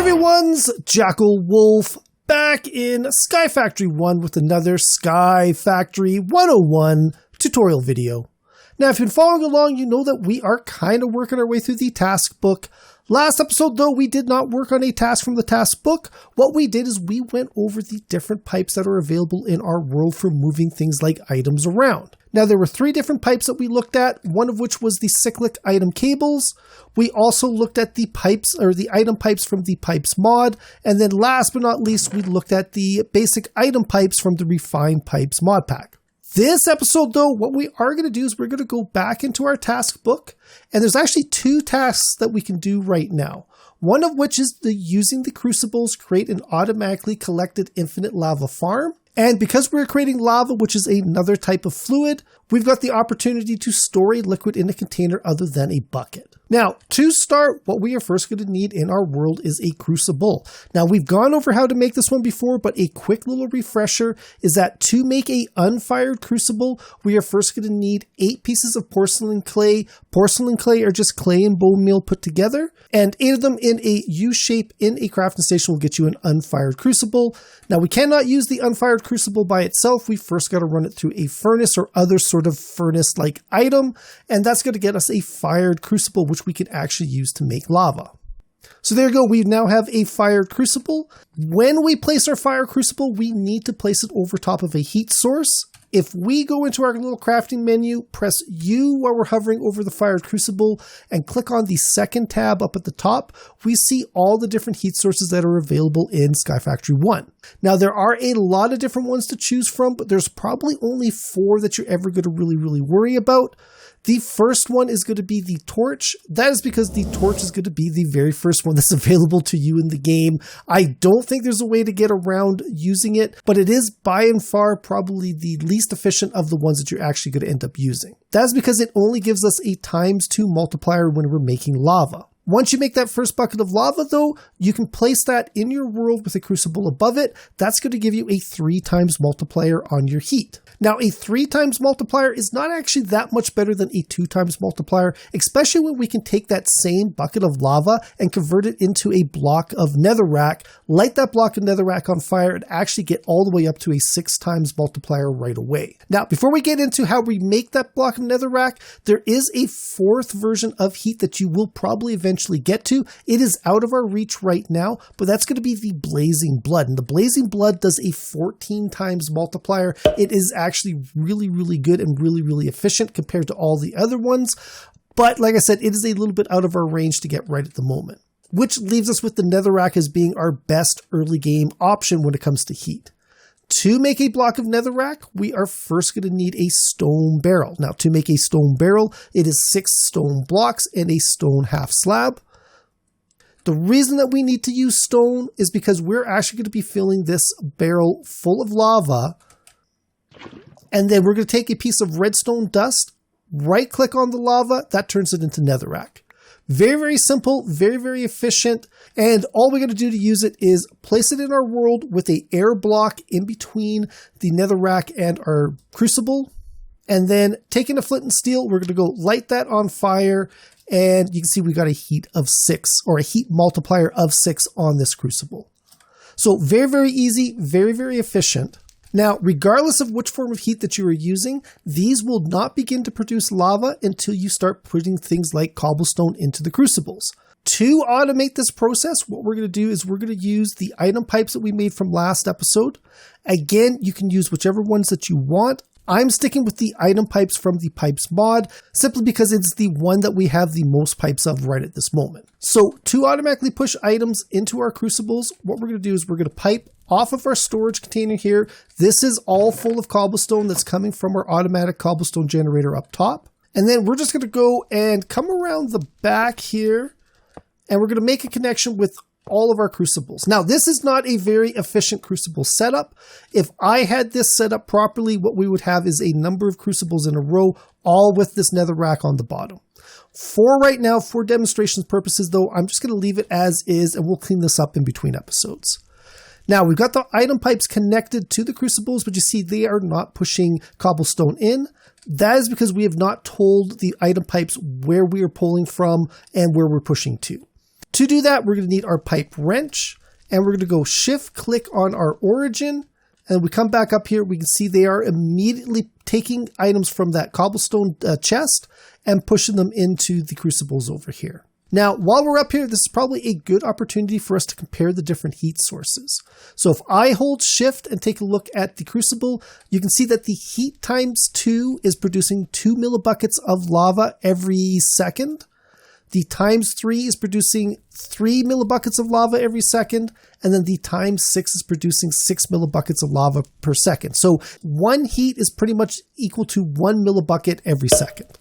everyone's Jackel Wolf back in Skyfactory One with another Skyfactory 101 tutorial video. Now, if you've been following along, you know that we are kind of working our way through the task book. Last episode, though, we did not work on a task from the task book. What we did is we went over the different pipes that are available in our world for moving things like items around. Now, there were 3 different pipes that we looked at, one of which was the cyclic item cables. We also looked at the pipes, or the item pipes from the pipes mod. And then last but not least, we looked at the basic item pipes from the refined pipes mod pack. This episode, though, what we are going to do is we're going to go back into our task book, and there's actually 2 tasks that we can do right now. One of which is using the crucibles create an automatically collected infinite lava farm. And because we're creating lava, which is another type of fluid, we've got the opportunity to store a liquid in a container other than a bucket. Now, to start, what we are first going to need in our world is a crucible. Now, we've gone over how to make this one before, but a quick little refresher is that to make a unfired crucible, we are first going to need 8 pieces of porcelain clay. Porcelain clay are just clay and bone meal put together, and 8 of them in a U shape in a crafting station will get you an unfired crucible. Now, we cannot use the unfired crucible by itself. We first got to run it through a furnace or other sort of furnace-like item, and that's going to get us a fired crucible, which we can actually use to make lava. So there you go, we now have a fired crucible. When we place our fire crucible, we need to place it over top of a heat source. If we go into our little crafting menu, press U while we're hovering over the fired crucible, and click on the second tab up at the top, we see all the different heat sources that are available in Skyfactory One. Now, there are a lot of different ones to choose from, but there's probably only 4 that you're ever going to really worry about. The first one is going to be the torch. That is because the torch is going to be the very first one that's available to you in the game. I don't think there's a way to get around using it, but it is by and far probably the least efficient of the ones that you're actually going to end up using. That's because it only gives us a ×2 multiplier when we're making lava. Once you make that first bucket of lava, though, you can place that in your world with a crucible above it. That's going to give you a 3 times multiplier on your heat. Now, a 3 times multiplier is not actually that much better than a 2 times multiplier, especially when we can take that same bucket of lava and convert it into a block of netherrack, light that block of netherrack on fire, and actually get all the way up to a 6 times multiplier right away. Now, before we get into how we make that block of netherrack, there is a 4th version of heat that you will probably eventually get to. It is out of our reach right now, but that's going to be the blazing blood. And the blazing blood does a 14 times multiplier. It is actually really good and really efficient compared to all the other ones. But like I said, it is a little bit out of our range to get right at the moment, which leaves us with the netherrack as being our best early game option when it comes to heat. To make a block of netherrack, we are first going to need a stone barrel. Now, to make a stone barrel, it is 6 stone blocks and a stone half slab. The reason that we need to use stone is because we're actually going to be filling this barrel full of lava, and then we're going to take a piece of redstone dust, right-click on the lava, that turns it into netherrack. Very simple, very efficient, and all we got to do to use it is place it in our world with a air block in between the netherrack and our crucible, and then taking a flint and steel, we're going to go light that on fire, and you can see we got a heat of 6, or a heat multiplier of 6 on this crucible. So very easy, very efficient. Now, regardless of which form of heat that you are using, these will not begin to produce lava until you start putting things like cobblestone into the crucibles. To automate this process, what we're going to do is we're going to use the item pipes that we made from last episode. Again, you can use whichever ones that you want. I'm sticking with the item pipes from the pipes mod, simply because it's the one that we have the most pipes of right at this moment. So to automatically push items into our crucibles, what we're going to do is we're going to pipe off of our storage container here. This is all full of cobblestone that's coming from our automatic cobblestone generator up top. And then we're just going to go and come around the back here, and we're going to make a connection with all of our crucibles. Now, this is not a very efficient crucible setup. If I had this set up properly, what we would have is a number of crucibles in a row, all with this netherrack on the bottom. For right now, for demonstration purposes though, I'm just going to leave it as is, and we'll clean this up in between episodes. Now, we've got the item pipes connected to the crucibles, but you see they are not pushing cobblestone in. That is because we have not told the item pipes where we are pulling from and where we're pushing to. To do that, we're going to need our pipe wrench, and we're going to go shift click on our origin, and we come back up here. We can see they are immediately taking items from that cobblestone chest and pushing them into the crucibles over here. Now, while we're up here, this is probably a good opportunity for us to compare the different heat sources. So if I hold shift and take a look at the crucible, you can see that the heat times 2 is producing 2 millibuckets of lava every second. The times 3 is producing 3 millibuckets of lava every second. And then the times 6 is producing 6 millibuckets of lava per second. So one heat is pretty much equal to 1 millibucket every second.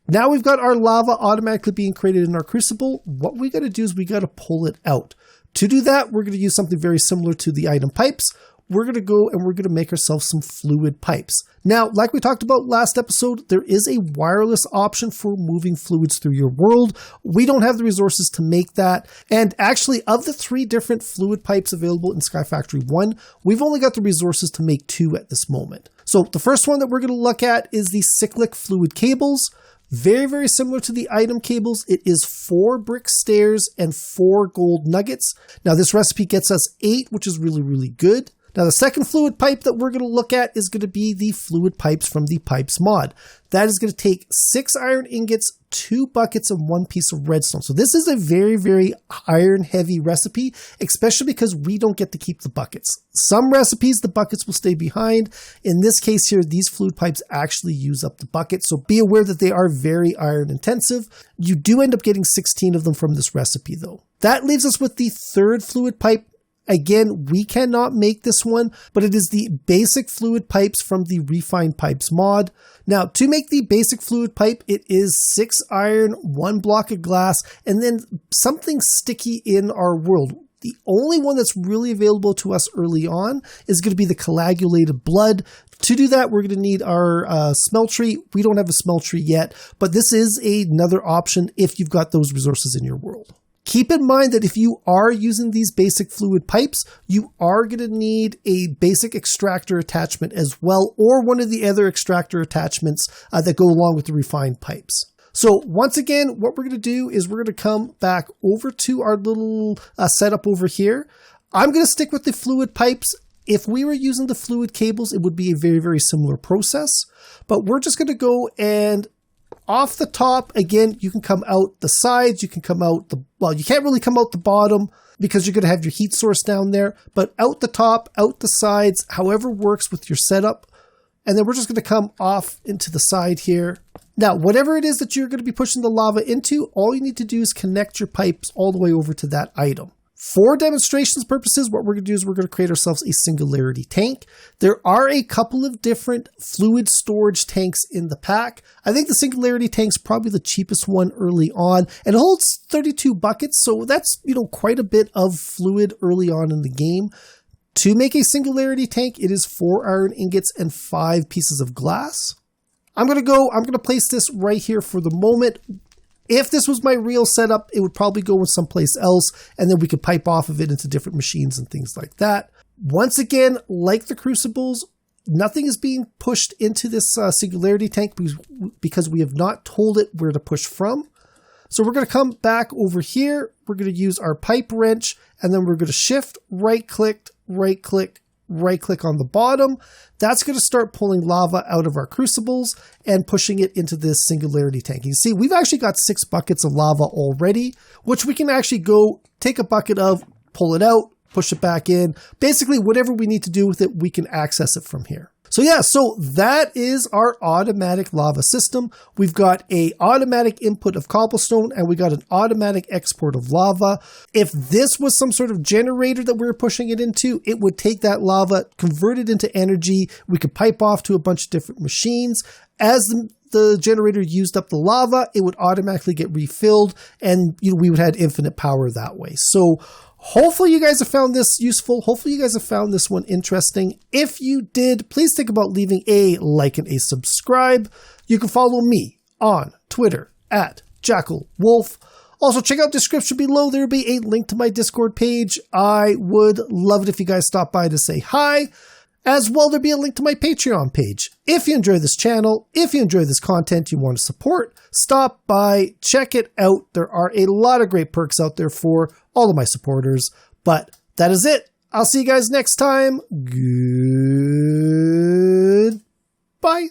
Now we've got our lava automatically being created in our crucible. What we got to do is we got to pull it out. To do that, we're going to use something very similar to the item pipes. We're going to go and we're going to make ourselves some fluid pipes. Now, like we talked about last episode, there is a wireless option for moving fluids through your world. We don't have the resources to make that. And actually, of the 3 different fluid pipes available in Skyfactory One, we've only got the resources to make 2 at this moment. So the first one that we're going to look at is the cyclic fluid cables. Very, very similar to the item cables. It is 4 brick stairs and 4 gold nuggets. Now this recipe gets us 8, which is really, really good. Now the second fluid pipe that we're going to look at is going to be the fluid pipes from the pipes mod. That is going to take 6 iron ingots, 2 buckets, and 1 piece of redstone. So this is a very, very iron heavy recipe, especially because we don't get to keep the buckets. Some recipes, the buckets will stay behind. In this case here, these fluid pipes actually use up the bucket. So be aware that they are very iron intensive. You do end up getting 16 of them from this recipe though. That leaves us with the third fluid pipe. Again, we cannot make this one, but it is the basic fluid pipes from the Refined Pipes mod. Now, to make the basic fluid pipe, it is 6 iron, 1 block of glass, and then something sticky in our world. The only one that's really available to us early on is going to be the coagulated blood. To do that, we're going to need our smeltery. We don't have a smeltery yet, but this is another option if you've got those resources in your world. Keep in mind that if you are using these basic fluid pipes, you are going to need a basic extractor attachment as well, or one of the other extractor attachments that go along with the refined pipes. So once again, what we're going to do is we're going to come back over to our little setup over here. I'm going to stick with the fluid pipes. If we were using the fluid cables, it would be a very, very similar process, but we're just going to go and off the top, again, you can come out the sides, you can come out you can't really come out the bottom because you're going to have your heat source down there, but out the top, out the sides, however works with your setup. And then we're just going to come off into the side here. Now, whatever it is that you're going to be pushing the lava into, all you need to do is connect your pipes all the way over to that item. For demonstrations purposes, what we're going to do is we're going to create ourselves a singularity tank. There are a couple of different fluid storage tanks in the pack. I think the singularity tank's probably the cheapest one early on, and it holds 32 buckets, so that's, quite a bit of fluid early on in the game. To make a singularity tank, it is 4 iron ingots and 5 pieces of glass. I'm going to place this right here for the moment. If this was my real setup, it would probably go in someplace else, and then we could pipe off of it into different machines and things like that. Once again, like the crucibles, nothing is being pushed into this singularity tank because we have not told it where to push from. So we're going to come back over here. We're going to use our pipe wrench, and then we're going to shift, right-click on the bottom. That's going to start pulling lava out of our crucibles and pushing it into this singularity tank. You see, we've actually got 6 buckets of lava already, which we can actually go take a bucket of, pull it out, push it back in. Basically, whatever we need to do with it, we can access it from here. So that is our automatic lava system. We've got an automatic input of cobblestone, and we got an automatic export of lava. If this was some sort of generator that we were pushing it into, it would take that lava, convert it into energy. We could pipe off to a bunch of different machines. As the generator used up the lava, it would automatically get refilled, and we would have infinite power that way. So hopefully you guys have found this useful. Hopefully you guys have found this one interesting. If you did, please think about leaving a like and a subscribe. You can follow me on Twitter at Jackel Wolf. Also, check out the description below. There will be a link to my Discord page. I would love it if you guys stop by to say hi. As well, there'll be a link to my Patreon page. If you enjoy this channel, if you enjoy this content you want to support, stop by, check it out. There are a lot of great perks out there for all of my supporters. But that is it. I'll see you guys next time. Goodbye.